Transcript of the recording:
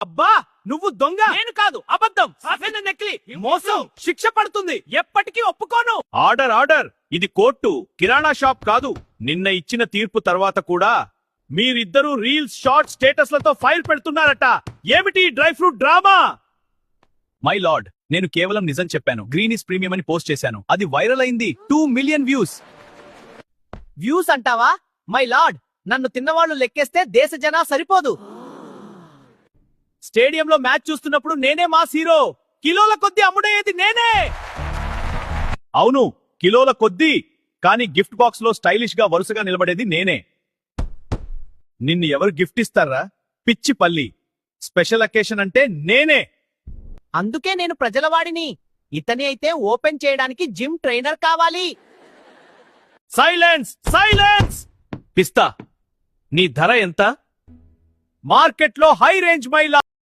అబ్బా నువ్వు దొంగ. నేను కాదు, అబద్ధం, సఫేద నకిలీ, మోసం, శిక్ష పడుతుంది, ఎప్పటికీ ఒప్పుకోను. Order order. ఇది కోర్టు, కిరాణా షాప్ కాదు. నిన్న ఇచ్చిన తీర్పు తర్వాత కూడా మీరిద్దరూ రీల్స్, షార్ట్ స్టేటస్లతో ఫైర్ పెడుతున్నారట. ఏమిటి dry fruit drama? My lord, నేను కేవలం నిజం చెప్పాను. గ్రీన్ ఇస్ ప్రీమియం అని పోస్ట్ చేశాను. అది వైరల్ అయింది. 2 మిలియన్ వ్యూస్. వ్యూస్ అంటావా? మై లార్డ్, నన్ను తిన్నవాళ్లు లెక్కేస్తే దేశ జనా సరిపోదు. స్టేడియంలో మ్యాచ్ చూస్తున్నప్పుడు నేనే మాస్ హీరో. కిలోల కొద్ది అమ్ముడయ్యేది నేనే. అవును, కిలోల కొద్దీ. కానీ గిఫ్ట్ బాక్స్ లో స్టైలిష్ గా వరుసగా నిలబడేది నేనే. నిన్ను ఎవరు గిఫ్ట్ ఇస్తారా? పిచ్చి పల్లి. స్పెషల్ అకేషన్ అంటే నేనే. అందుకే నేను ప్రజలవాడిని. ఇతని అయితే ఓపెన్ చేయడానికి జిమ్ ట్రైనర్ కావాలి. Silence silence. పిస్తా, నీ ధర ఎంత? మార్కెట్లో హై రేంజ్ మైలా.